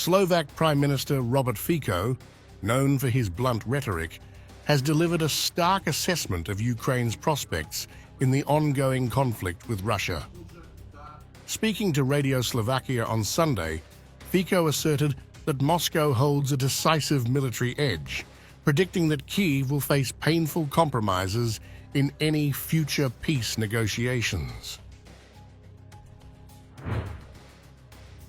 Slovak Prime Minister Robert Fico, known for his blunt rhetoric, has delivered a stark assessment of Ukraine's prospects in the ongoing conflict with Russia. Speaking to Radio Slovakia on Sunday, Fico asserted that Moscow holds a decisive military edge, predicting that Kyiv will face painful compromises in any future peace negotiations.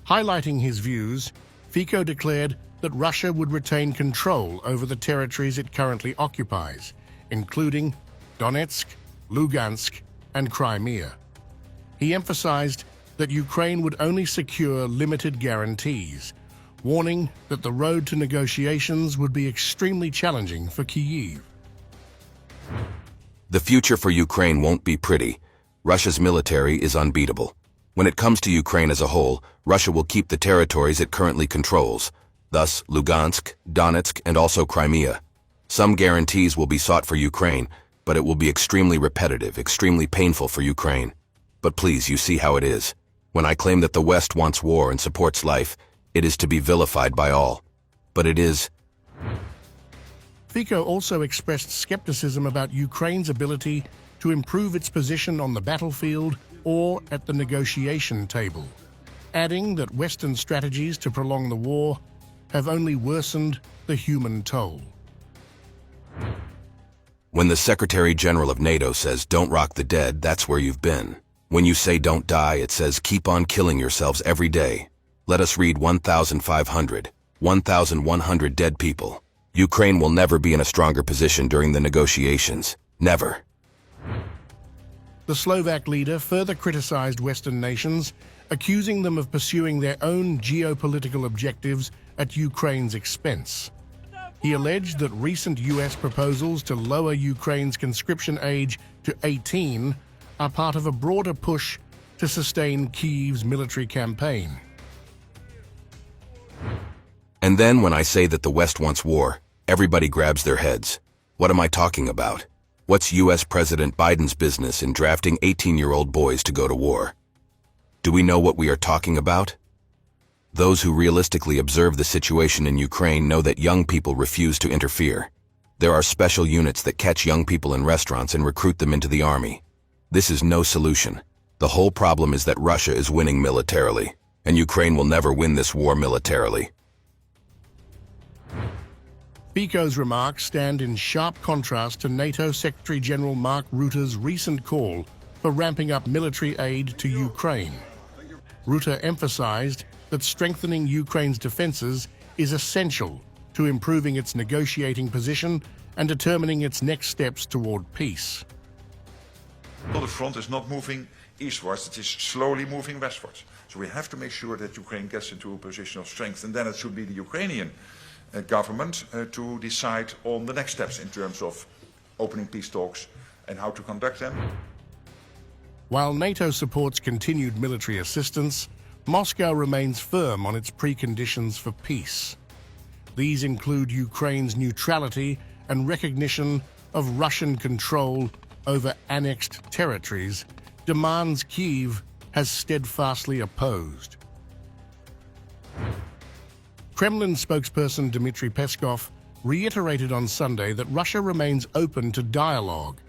Highlighting his views, Fico declared that Russia would retain control over the territories it currently occupies, including Donetsk, Lugansk, and Crimea. He emphasized that Ukraine would only secure limited guarantees, warning that the road to negotiations would be extremely challenging for Kyiv. The future for Ukraine won't be pretty. Russia's military is unbeatable. When it comes to Ukraine as a whole, Russia will keep the territories it currently controls, thus Lugansk, Donetsk, and also Crimea. Some guarantees will be sought for Ukraine, but it will be extremely repetitive, extremely painful for Ukraine. But please, you see how it is. When I claim that the West wants war and supports life, it is to be vilified by all. But it is. Fico also expressed skepticism about Ukraine's ability to improve its position on the battlefield or at the negotiation table, adding that Western strategies to prolong the war have only worsened the human toll. When the Secretary General of NATO says, "Don't rock the dead," that's where you've been. When you say "don't die," it says "keep on killing yourselves every day." Let us read 1,500, 1,100 dead people. Ukraine will never be in a stronger position during the negotiations. Never. The Slovak leader further criticized Western nations, accusing them of pursuing their own geopolitical objectives at Ukraine's expense. He alleged that recent US proposals to lower Ukraine's conscription age to 18 are part of a broader push to sustain Kyiv's military campaign. And then when I say that the West wants war, everybody grabs their heads. What am I talking about? What's US President Biden's business in drafting 18-year-old boys to go to war? Do we know what we are talking about? Those who realistically observe the situation in Ukraine know that young people refuse to interfere. There are special units that catch young people in restaurants and recruit them into the army. This is no solution. The whole problem is that Russia is winning militarily, and Ukraine will never win this war militarily. Fico's remarks stand in sharp contrast to NATO Secretary General Mark Rutte's recent call for ramping up military aid to Ukraine. Rutte emphasized that strengthening Ukraine's defenses is essential to improving its negotiating position and determining its next steps toward peace. The front is not moving eastwards, it is slowly moving westwards. So we have to make sure that Ukraine gets into a position of strength, and then it should be the Ukrainian government to decide on the next steps in terms of opening peace talks and how to conduct them. While NATO supports continued military assistance, Moscow remains firm on its preconditions for peace. These include Ukraine's neutrality and recognition of Russian control over annexed territories, demands Kyiv has steadfastly opposed. Kremlin spokesperson Dmitry Peskov reiterated on Sunday that Russia remains open to dialogue,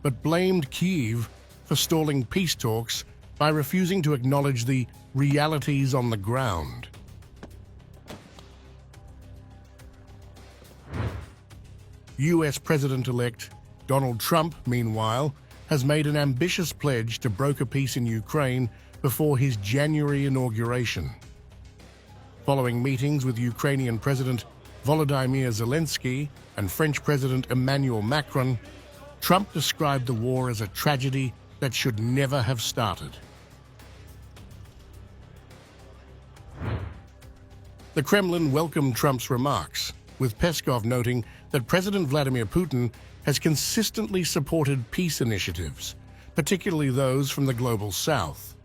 but blamed Kyiv for stalling peace talks by refusing to acknowledge the realities on the ground. US President-elect Donald Trump, meanwhile, has made an ambitious pledge to broker peace in Ukraine before his January inauguration. Following meetings with Ukrainian President Volodymyr Zelensky and French President Emmanuel Macron, Trump described the war as a tragedy that should never have started. The Kremlin welcomed Trump's remarks, with Peskov noting that President Vladimir Putin has consistently supported peace initiatives, particularly those from the global south.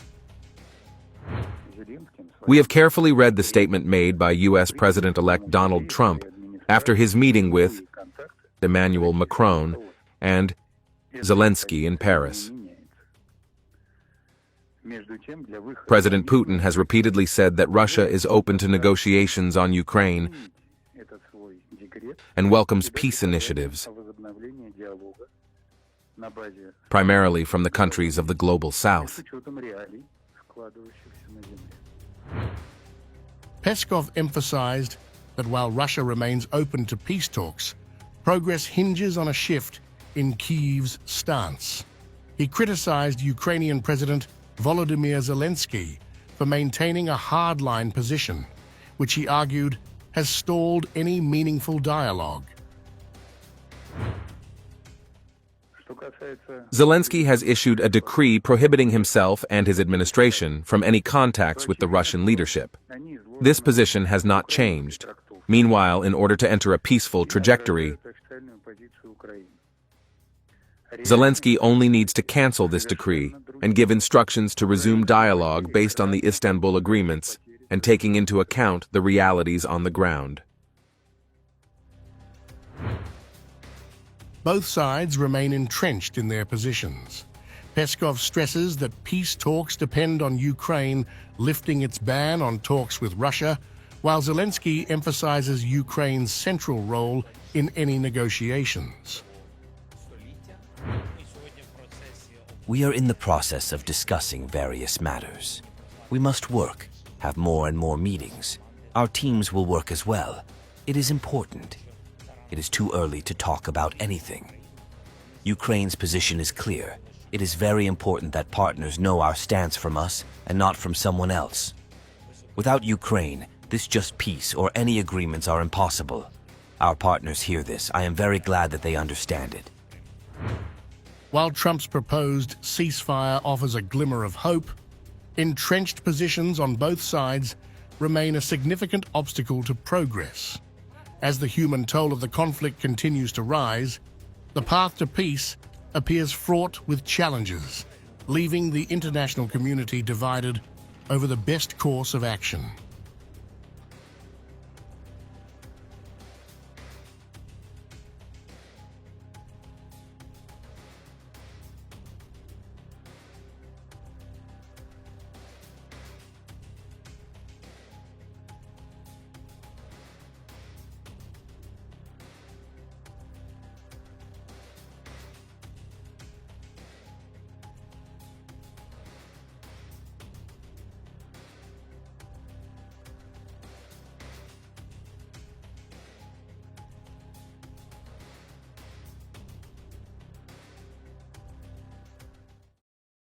We have carefully read the statement made by U.S. President-elect Donald Trump after his meeting with Emmanuel Macron and Zelensky in Paris. President Putin has repeatedly said that Russia is open to negotiations on Ukraine and welcomes peace initiatives, primarily from the countries of the global south. Peskov emphasized that while Russia remains open to peace talks, progress hinges on a shift in Kyiv's stance. He criticized Ukrainian President Volodymyr Zelensky for maintaining a hardline position, which he argued has stalled any meaningful dialogue. Zelensky has issued a decree prohibiting himself and his administration from any contacts with the Russian leadership. This position has not changed. Meanwhile, in order to enter a peaceful trajectory, Zelensky only needs to cancel this decree and give instructions to resume dialogue based on the Istanbul agreements and taking into account the realities on the ground. Both sides remain entrenched in their positions. Peskov stresses that peace talks depend on Ukraine lifting its ban on talks with Russia, while Zelensky emphasizes Ukraine's central role in any negotiations. We are in the process of discussing various matters. We must work, have more and more meetings. Our teams will work as well. It is important. It is too early to talk about anything. Ukraine's position is clear. It is very important that partners know our stance from us and not from someone else. Without Ukraine, this just peace or any agreements are impossible. Our partners hear this. I am very glad that they understand it. While Trump's proposed ceasefire offers a glimmer of hope, entrenched positions on both sides remain a significant obstacle to progress. As the human toll of the conflict continues to rise, the path to peace appears fraught with challenges, leaving the international community divided over the best course of action.